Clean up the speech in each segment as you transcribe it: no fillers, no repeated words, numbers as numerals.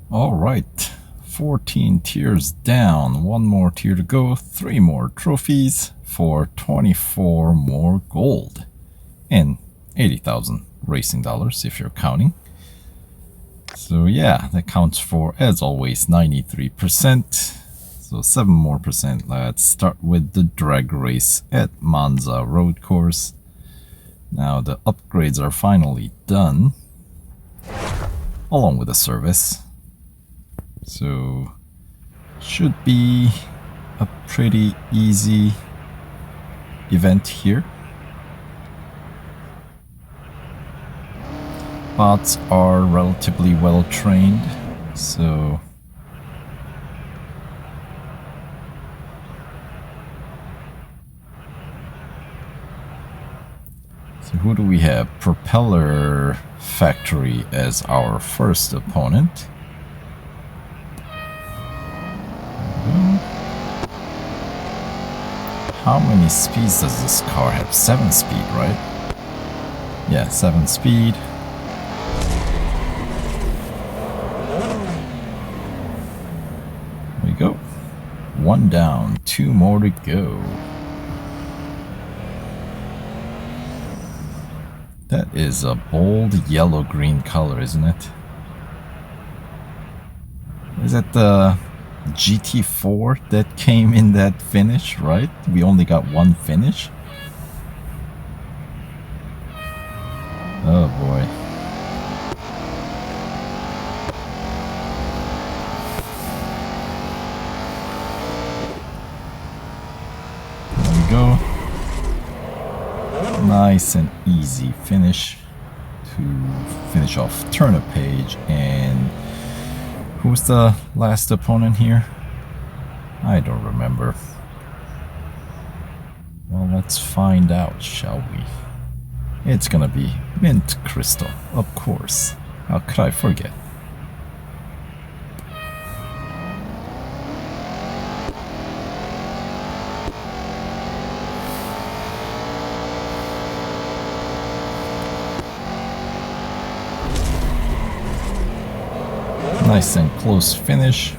Alright, 14 tiers down, one more tier to go, 3 more trophies for 24 more gold and 80,000 racing dollars if you're counting. So yeah, that counts for, as always, 93%. So 7 more percent. Let's start with the drag race at Monza road course. Now the upgrades are finally done, along with the service. So should be a pretty easy event here. Bots are relatively well trained, so who do we have? Propeller Factory as our first opponent. How many speeds does this car have? 7 speed, right? Yeah, 7 speed. There we go. 1 down, 2 more to go. That is a bold yellow-green color, isn't it? Is it the GT4 that came in that finish, right? We only got 1 finish? Oh boy. There we go. Nice and easy finish to finish off turnip page. And who's the last opponent here? I don't remember. Well, let's find out, shall we? It's gonna be Mint Crystal, of course. How could I forget? Nice and close finish.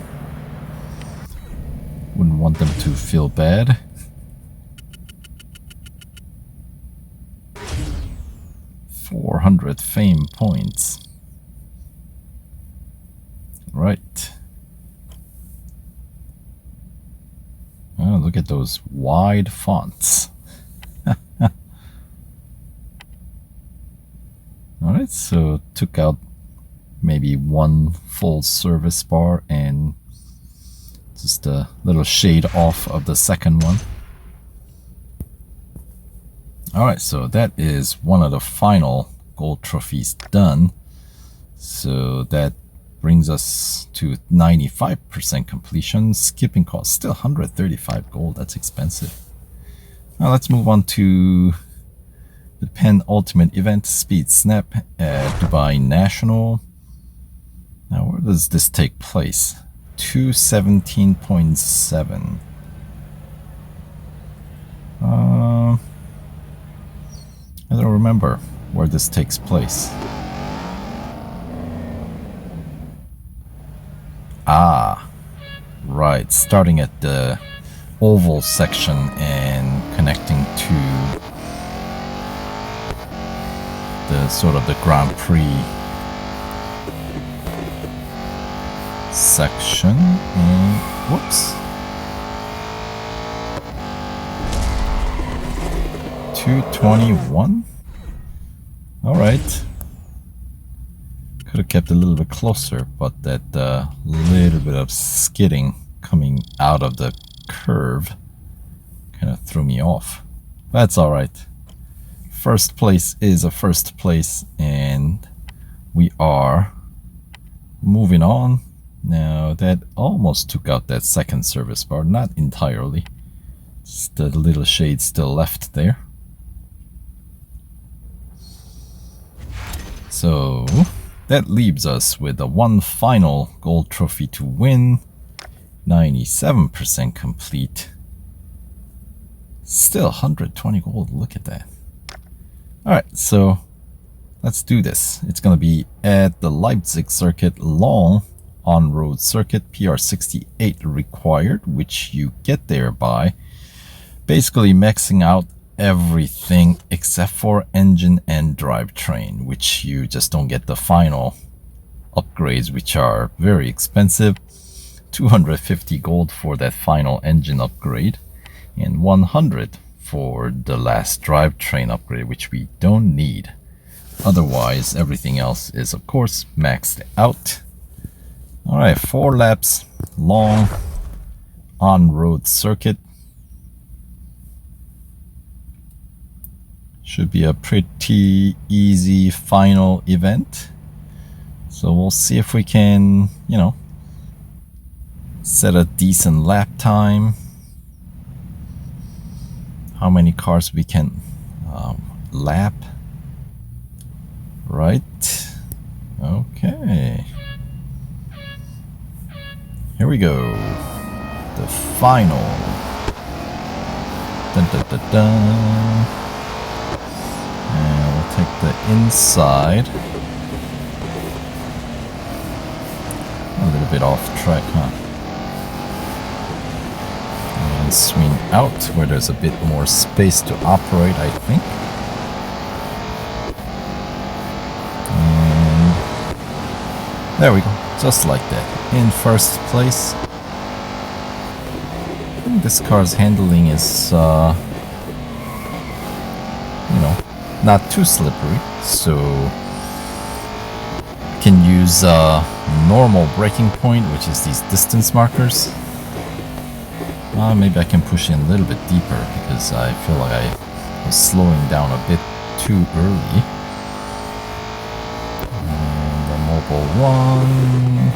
Wouldn't want them to feel bad. $400 fame points. Right. Oh, look at those wide fonts. Alright, so took out maybe 1 full service bar and just a little shade off of the second one. Alright, so that is one of the final gold trophies done. So that brings us to 95% completion. Skipping cost still 135 gold. That's expensive. Now let's move on to the penultimate event, Speed Snap at Dubai National. Now where does this take place? 217.7. I don't remember where this takes place. Ah, right, starting at the oval section and connecting to the sort of the Grand Prix section. And whoops, 221. All right, could have kept a little bit closer, but that little bit of skidding coming out of the curve kind of threw me off. That's all right. First place is a first place, and we are moving on. Now that almost took out that second service bar, not entirely. Just the little shade still left there. So that leaves us with the 1 final gold trophy to win. 97% complete. Still 120 gold, look at that. Alright, so let's do this. It's gonna be at the Leipzig circuit, long on-road circuit, PR68 required, which you get there by basically maxing out everything except for engine and drivetrain, which you just don't get the final upgrades, which are very expensive. 250 gold for that final engine upgrade and 100 for the last drivetrain upgrade, which we don't need. Otherwise, everything else is of course maxed out. Alright, 4 laps long on-road circuit. Should be a pretty easy final event. So we'll see if we can, you know, set a decent lap time. How many cars we can lap. Right. Okay. Here we go. The final. Dun, dun, dun, dun. And we'll take the inside. A little bit off track, huh? And swing out where there's a bit more space to operate, I think. And there we go. Just like that. In first place. I think this car's handling is, you know, not too slippery, so can use normal braking point, which is these distance markers. Maybe I can push in a little bit deeper because I feel like I was slowing down a bit too early. And the mobile one.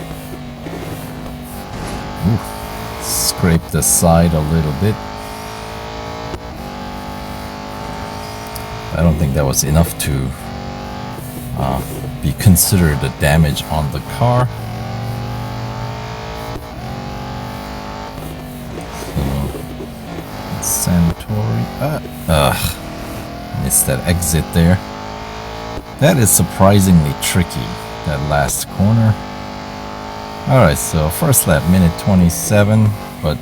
Ooh, scrape the side a little bit. I don't think that was enough to be considered the damage on the car. So, Santori. Missed that exit there. That is surprisingly tricky, that last corner. Alright, so first lap, minute 27, but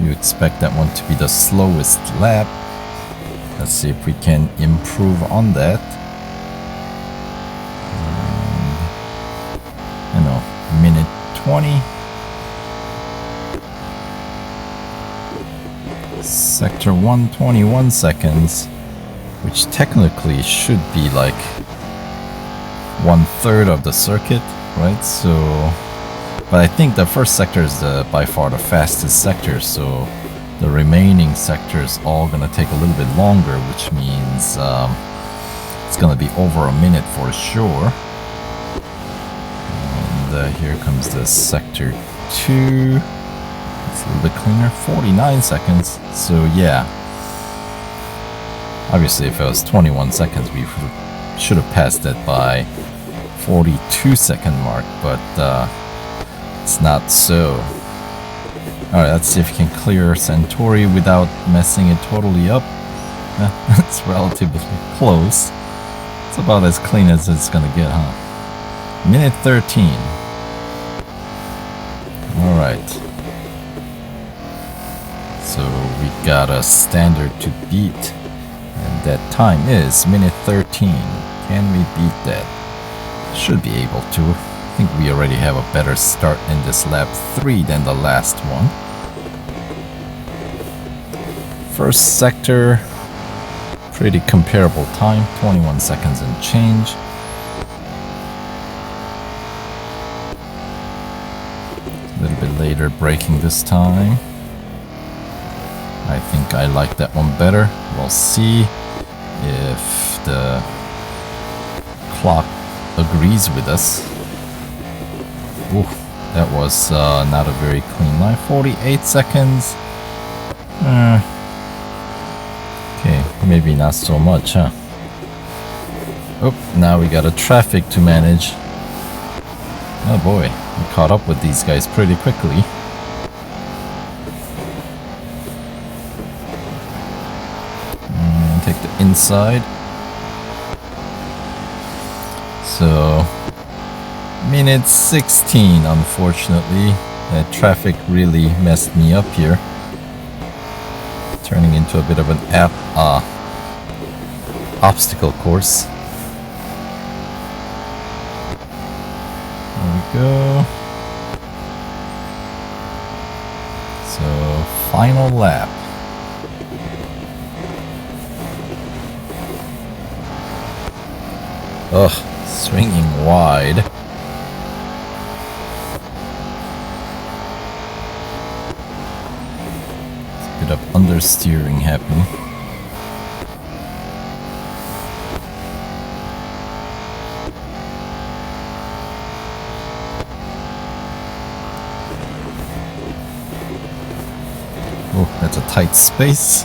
you expect that one to be the slowest lap. Let's see if we can improve on that. And, I know, minute 20. Sector 1, 21 seconds, which technically should be like 1/3 of the circuit, right? So, but I think the first sector is by far the fastest sector, so the remaining sectors all gonna take a little bit longer, which means it's gonna be over a minute for sure. And here comes the sector 2. It's a little bit cleaner, 49 seconds. So yeah, obviously if it was 21 seconds, we should have passed it by 42-second mark, but it's not so. Alright, let's see if we can clear Santori without messing it totally up. It's relatively close. It's about as clean as it's gonna get, huh? Minute 13. Alright. So we got a standard to beat. And that time is minute 13. Can we beat that? Should be able to. I think we already have a better start in this lap 3 than the last one. First sector, pretty comparable time, 21 seconds and change. A little bit later braking this time. I think I like that one better. We'll see if the clock agrees with us. Ooh, that was not a very clean line. 48 seconds. Okay, maybe not so much, huh? Oh, now we got a traffic to manage. Oh boy, we caught up with these guys pretty quickly. And take the inside. So, minute 16, unfortunately. That traffic really messed me up here. Turning into a bit of an obstacle course. There we go. So, final lap. Ugh, swinging wide. Bit of understeering happening. Oh, that's a tight space.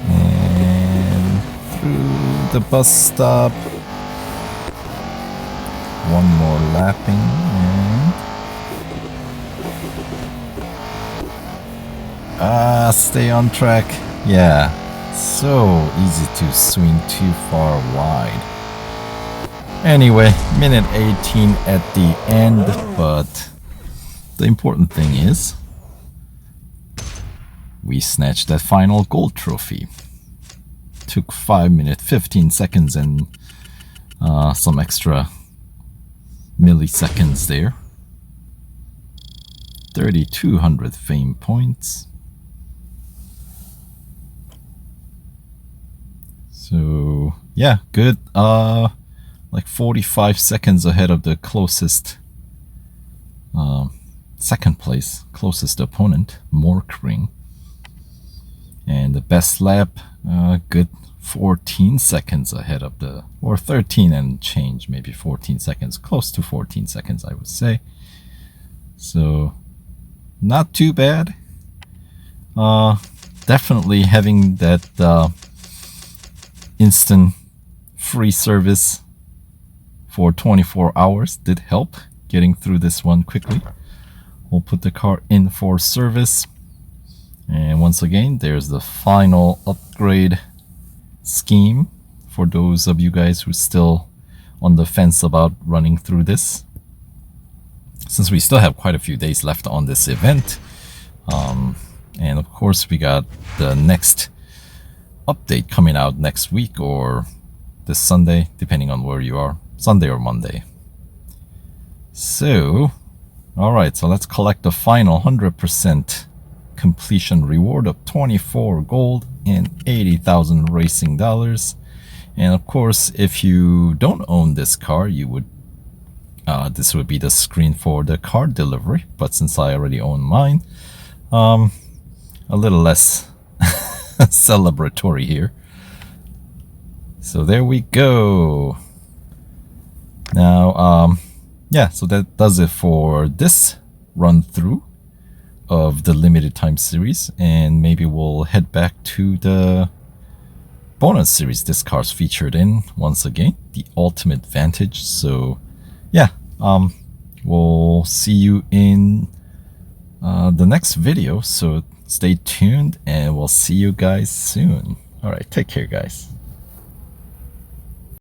And through the bus stop. One more lapping and stay on track. Yeah, so easy to swing too far wide. Anyway, minute 18 at the end, but the important thing is we snatched that final gold trophy. Took 5 minutes 15 seconds and some extra milliseconds there. 3,200 fame points. So yeah, good. Like 45 seconds ahead of the closest second place, closest opponent, Morkring. And the best lap, good 14 seconds ahead of the, or 13 and change, maybe 14 seconds, close to 14 seconds I would say. So not too bad. Definitely having that instant free service for 24 hours did help getting through this one quickly. We'll put the car in for service. And once again, there's the final upgrade scheme for those of you guys who are still on the fence about running through this. Since we still have quite a few days left on this event. And of course, we got the next update coming out next week or this Sunday, depending on where you are. Sunday or Monday. So, alright, so let's collect the final 100% completion reward of 24 gold and 80,000 racing dollars. And of course, if you don't own this car, you would this would be the screen for the car delivery. But since I already own mine, a little less celebratory here. So there we go. Now, yeah, so that does it for this run through of the limited time series, and maybe we'll head back to the bonus series this car's featured in once again, the Ultimate Vantage. So yeah, we'll see you in the next video, so stay tuned and we'll see you guys soon. All right, take care guys.